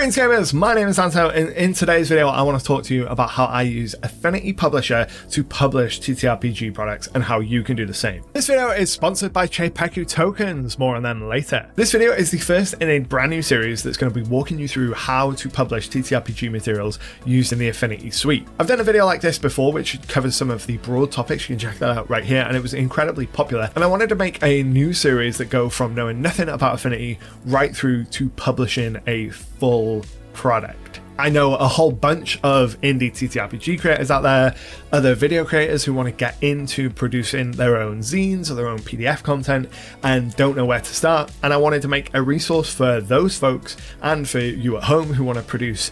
Greetings gamers, my name is Anto, and in today's video I want to talk to you about how I use Affinity Publisher to publish TTRPG products and how you can do the same. This video is sponsored by Chepeku tokens, more on them later. This video is the first in a brand new series that's going to be walking you through how to publish TTRPG materials used in the Affinity suite. I've done a video like this before which covers some of the broad topics, you can check that out right here, and it was incredibly popular, and I wanted to make a new series that go from knowing nothing about Affinity right through to publishing a full product. I know a whole bunch of indie TTRPG creators out there, other video creators who want to get into producing their own zines or their own PDF content and don't know where to start, and I wanted to make a resource for those folks and for you at home who want to produce,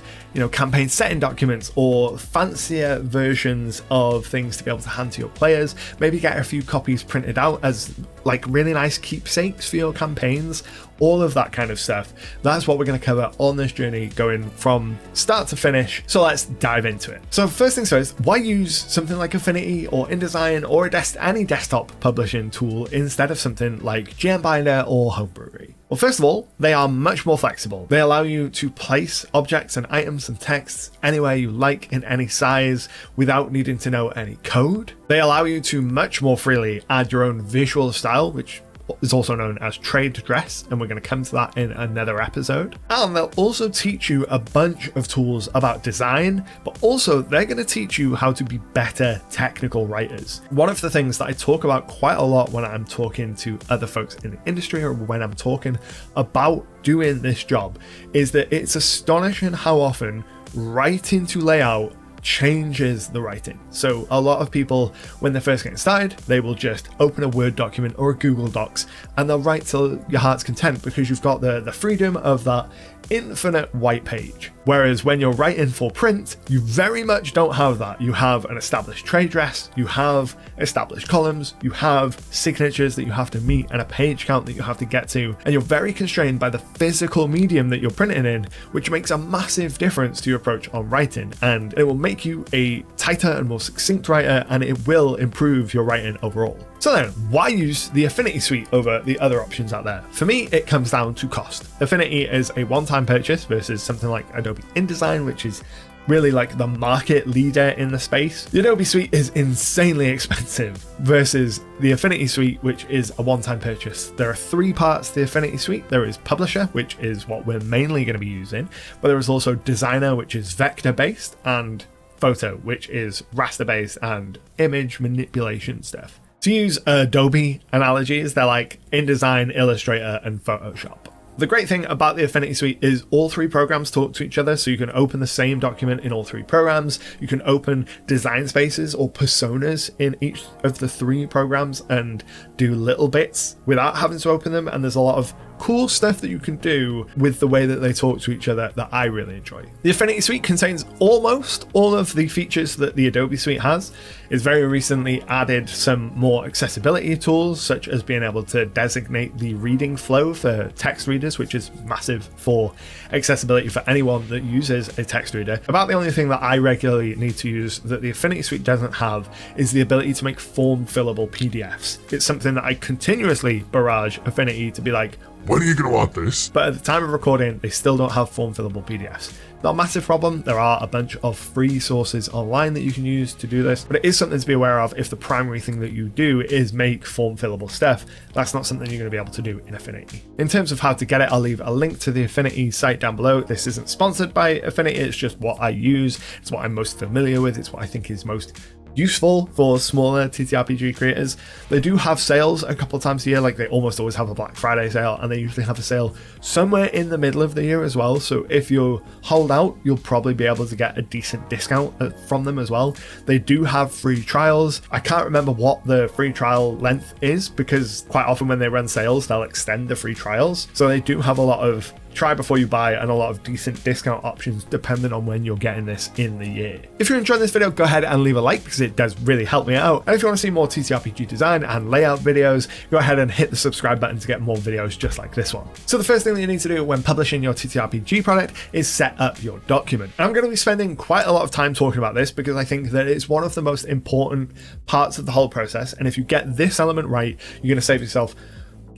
campaign setting documents or fancier versions of things to be able to hand to your players, maybe get a few copies printed out as like really nice keepsakes for your campaigns, all of that kind of stuff. That's what we're going to cover on this journey going from start to finish. So let's dive into it. So first things first, why use something like Affinity or InDesign or any desktop publishing tool instead of something like GM Binder or Homebrew? Well, first of all, they are much more flexible. They allow you to place objects and items and texts anywhere you like in any size without needing to know any code. They allow you to much more freely add your own visual style, which is also known as trade dress, and we're going to come to that in another episode. And they'll also teach you a bunch of tools about design, but also they're going to teach you how to be better technical writers. One of the things that I talk about quite a lot when I'm talking to other folks in the industry or when I'm talking about doing this job is that it's astonishing how often writing to layout changes the writing. So a lot of people, when they're first getting started, they will just open a Word document or a Google Docs and they'll write till your heart's content because you've got the freedom of that infinite white page. Whereas when you're writing for print, you very much don't have that. You have an established trade dress, you have established columns, you have signatures that you have to meet and a page count that you have to get to, and you're very constrained by the physical medium that you're printing in, which makes a massive difference to your approach on writing, and it will make you a tighter and more succinct writer, and it will improve your writing overall. So then, why use the Affinity suite over the other options out there? For me, it comes down to cost. Affinity is a one-time purchase versus something like Adobe InDesign, which is really like the market leader in the space. The Adobe suite is insanely expensive versus the Affinity suite, which is a one-time purchase. There are three parts to the Affinity suite. There is Publisher, which is what we're mainly going to be using, but there is also Designer, which is vector-based, and Photo, which is raster-based and image manipulation stuff. To use Adobe analogies, they're like InDesign, Illustrator, and Photoshop. The great thing about the Affinity suite is all three programs talk to each other, so you can open the same document in all three programs. You can open design spaces or personas in each of the three programs and do little bits without having to open them, and there's a lot of cool stuff that you can do with the way that they talk to each other that I really enjoy. The Affinity suite contains almost all of the features that the Adobe suite has. It's very recently added some more accessibility tools, such as being able to designate the reading flow for text readers, which is massive for accessibility for anyone that uses a text reader. About the only thing that I regularly need to use that the Affinity suite doesn't have is the ability to make form fillable PDFs. It's something that I continuously barrage Affinity to be like, when are you going to want this? But at the time of recording, they still don't have form fillable PDFs. Not a massive problem. There are a bunch of free sources online that you can use to do this, but it is something to be aware of if the primary thing that you do is make form fillable stuff. That's not something you're going to be able to do in Affinity. In terms of how to get it, I'll leave a link to the Affinity site down below. This isn't sponsored by Affinity, it's just what I use. It's what I'm most familiar with. It's what I think is most useful for smaller TTRPG creators. They do have sales a couple of times a year, like they almost always have a Black Friday sale, and they usually have a sale somewhere in the middle of the year as well. So if you hold out, you'll probably be able to get a decent discount from them as well. They do have free trials. I can't remember what the free trial length is because quite often when they run sales, they'll extend the free trials. So they do have a lot of try before you buy and a lot of decent discount options depending on when you're getting this in the year. If you're enjoying this video, go ahead and leave a like because it does really help me out. And if you want to see more TTRPG design and layout videos, go ahead and hit the subscribe button to get more videos just like this one. So the first thing that you need to do when publishing your TTRPG product is set up your document. And I'm going to be spending quite a lot of time talking about this because I think that it's one of the most important parts of the whole process. And if you get this element right, you're going to save yourself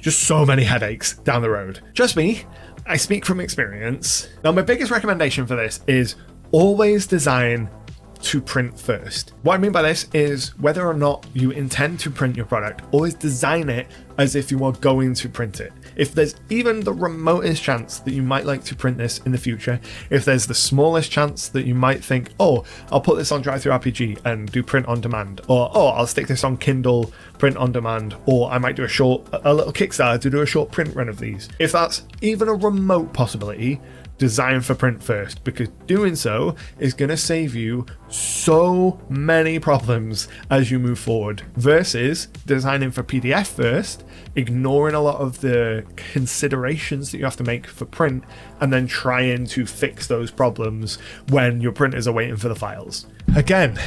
just so many headaches down the road. Trust me, I speak from experience. Now, my biggest recommendation for this is always design to print first. What I mean by this is whether or not you intend to print your product, always design it as if you are going to print it. If there's even the remotest chance that you might like to print this in the future, if there's the smallest chance that you might think, oh, I'll put this on DriveThruRPG and do print on demand, or oh, I'll stick this on Kindle, print on demand, or I might do a little Kickstarter to do a short print run of these. If that's even a remote possibility, design for print first, because doing so is going to save you so many problems as you move forward, versus designing for PDF first, ignoring a lot of the considerations that you have to make for print, and then trying to fix those problems when your printers are waiting for the files. Again,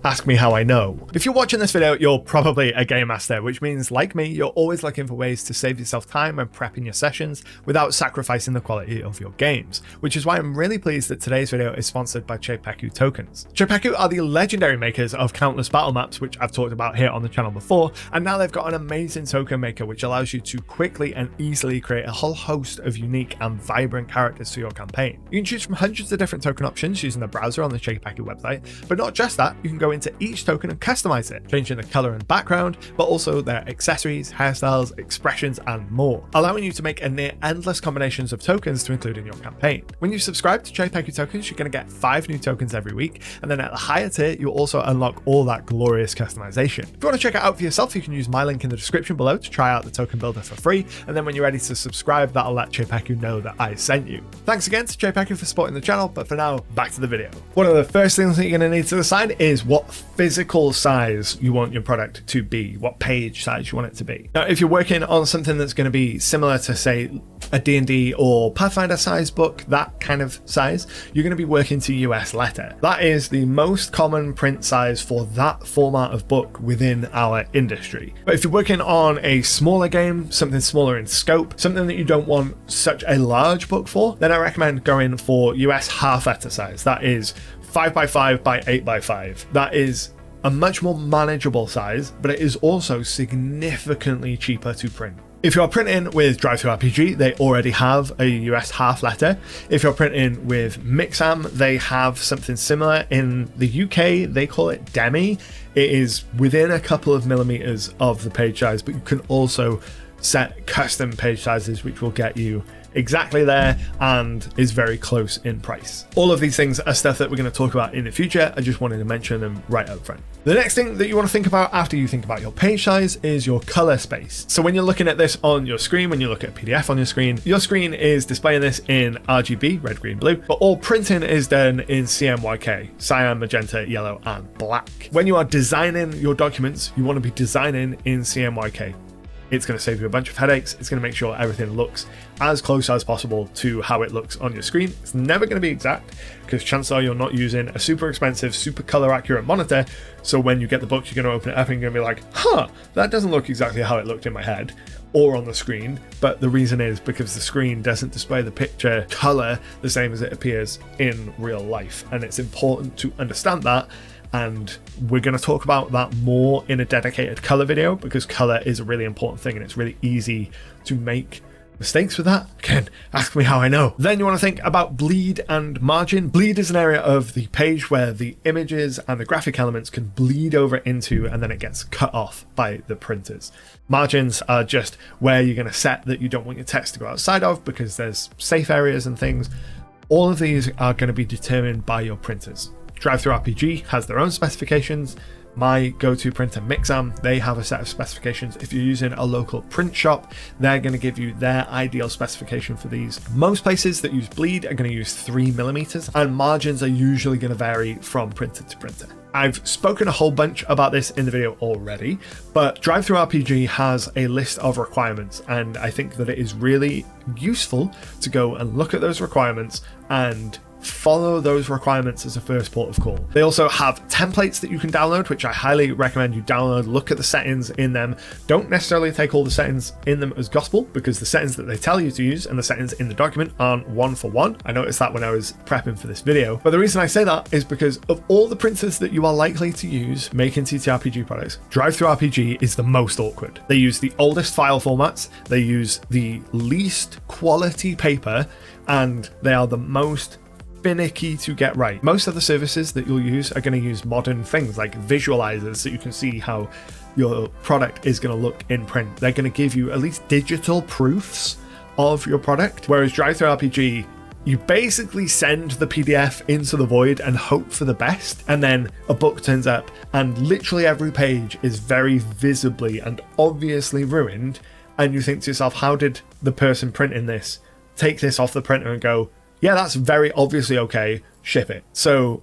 ask me how I know. If you're watching this video, you're probably a game master, which means, like me, you're always looking for ways to save yourself time when prepping your sessions without sacrificing the quality of your games, which is why I'm really pleased that today's video is sponsored by Chepeku Tokens. Chepeku are the legendary makers of countless battle maps, which I've talked about here on the channel before, and now they've got an amazing token maker which allows you to quickly and easily create a whole host of unique and vibrant characters for your campaign. You can choose from hundreds of different token options using the browser on the Chepeku website, but not just that, you can go into each token and customize it, changing the color and background, but also their accessories, hairstyles, expressions, and more, allowing you to make a near endless combinations of tokens to include in your campaign. When you subscribe to Chepeku Tokens, you're going to get 5 new tokens every week, and then at the higher tier, you'll also unlock all that glorious customization. If you want to check it out for yourself, you can use my link in the description below to try out the token builder for free, and then when you're ready to subscribe, that'll let Chepeku know that I sent you. Thanks again to Chepeku for supporting the channel, but for now, back to the video. One of the first things that you're going to need to decide is what physical size you want your product to be, what page size you want it to be. Now, if you're working on something that's going to be similar to, say, a D&D or Pathfinder size book, that kind of size, you're going to be working to US letter. That is the most common print size for that format of book within our industry. But if you're working on a smaller game, something smaller in scope, something that you don't want such a large book for, then I recommend going for US half letter size. That is 5x5 by 8x5. That is a much more manageable size, but it is also significantly cheaper to print. If you're printing with DriveThruRPG, they already have a US half letter. If you're printing with Mixam, they have something similar. In the UK, they call it Demi. It is within a couple of millimeters of the page size, but you can also set custom page sizes, which will get you exactly there and is very close in price. All of these things are stuff that we're going to talk about in the future. I just wanted to mention them right up front. The next thing that you want to think about after you think about your page size is your color space. So when you're looking at this on your screen, when you look at a PDF on your screen is displaying this in RGB, red, green, blue, but all printing is done in CMYK, cyan, magenta, yellow, and black. When you are designing your documents, you want to be designing in CMYK. It's going to save you a bunch of headaches. It's going to make sure everything looks as close as possible to how it looks on your screen. It's never going to be exact, because chances are you're not using a super expensive, super color accurate monitor. So when you get the book, you're going to open it up and you're going to be like, huh, that doesn't look exactly how it looked in my head or on the screen. But the reason is because the screen doesn't display the picture color the same as it appears in real life. And it's important to understand that. And we're going to talk about that more in a dedicated color video, because color is a really important thing and it's really easy to make mistakes with that. Again, ask me how I know. Then you want to think about bleed and margin. Bleed is an area of the page where the images and the graphic elements can bleed over into, and then it gets cut off by the printers. Margins are just where you're going to set that you don't want your text to go outside of, because there's safe areas and things. All of these are going to be determined by your printers. DriveThruRPG has their own specifications. My go-to printer, Mixam, they have a set of specifications. If you're using a local print shop, they're going to give you their ideal specification for these. Most places that use bleed are going to use 3mm, and margins are usually going to vary from printer to printer. I've spoken a whole bunch about this in the video already, but DriveThruRPG has a list of requirements, and I think that it is really useful to go and look at those requirements and follow those requirements as a first port of call. They also have templates that you can download, which I highly recommend you download. Look at the settings in them. Don't necessarily take all the settings in them as gospel, because the settings that they tell you to use and the settings in the document aren't one for one. I noticed that when I was prepping for this video. But the reason I say that is because of all the printers that you are likely to use making TTRPG products, DriveThruRPG is the most awkward. They use the oldest file formats, they use the least quality paper, and they are the most finicky to get right. Most of the services that you'll use are going to use modern things like visualizers so you can see how your product is going to look in print. They're going to give you at least digital proofs of your product, whereas DriveThruRPG, you basically send the PDF into the void and hope for the best, and then a book turns up and literally every page is very visibly and obviously ruined, and you think to yourself, how did the person printing this take this off the printer and go, yeah, that's very obviously okay, ship it. So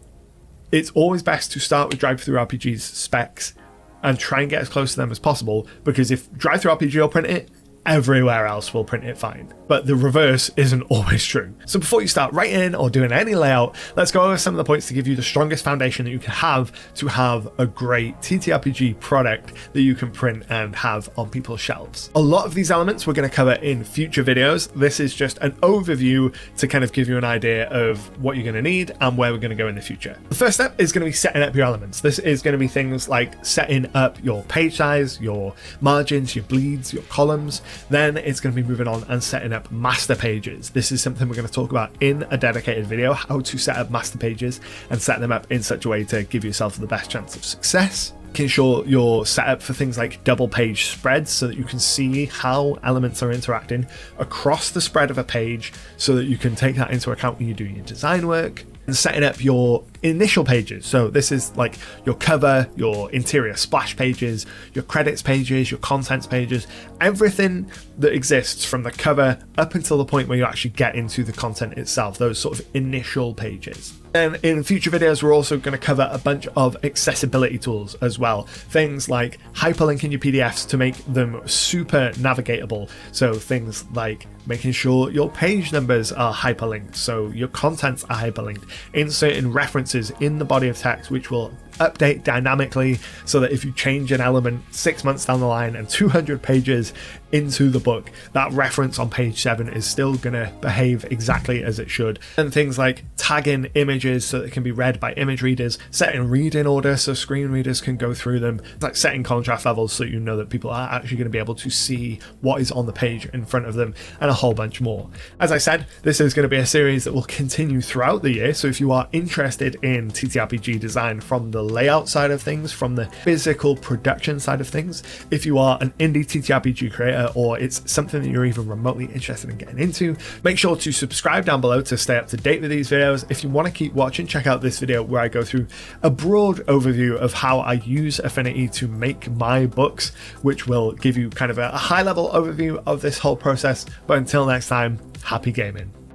it's always best to start with DriveThruRPG's specs and try and get as close to them as possible, because if DriveThruRPG will print it, everywhere else will print it fine. But the reverse isn't always true. So before you start writing or doing any layout, let's go over some of the points to give you the strongest foundation that you can have to have a great TTRPG product that you can print and have on people's shelves. A lot of these elements we're going to cover in future videos. This is just an overview to kind of give you an idea of what you're going to need and where we're going to go in the future. The first step is going to be setting up your elements. This is going to be things like setting up your page size, your margins, your bleeds, your columns. Then it's going to be moving on and setting up master pages. This is something we're going to talk about in a dedicated video, how to set up master pages and set them up in such a way to give yourself the best chance of success. Making sure you're set up for things like double page spreads so that you can see how elements are interacting across the spread of a page, so that you can take that into account when you're doing your design work. And setting up your initial pages. So this is like your cover, your interior splash pages, your credits pages, your contents pages, everything that exists from the cover up until the point where you actually get into the content itself, those sort of initial pages. And in future videos, we're also going to cover a bunch of accessibility tools as well. Things like hyperlinking your PDFs to make them super navigatable. So things like making sure your page numbers are hyperlinked, so your contents are hyperlinked, inserting references in the body of text which will update dynamically, so that if you change an element 6 months down the line and 200 pages into the book, that reference on page 7 is still going to behave exactly as it should. And things like tagging images so that it can be read by image readers, setting reading order so screen readers can go through them, like setting contrast levels so you know that people are actually going to be able to see what is on the page in front of them, and a whole bunch more. As I said, this is going to be a series that will continue throughout the year, so if you are interested in TTRPG design from the layout side of things, from the physical production side of things, if you are an indie TTRPG creator or it's something that you're even remotely interested in getting into, make sure to subscribe down below to stay up to date with these videos. If you want to keep watching, check out this video where I go through a broad overview of how I use Affinity to make my books, which will give you kind of a high level overview of this whole process. But until next time, happy gaming.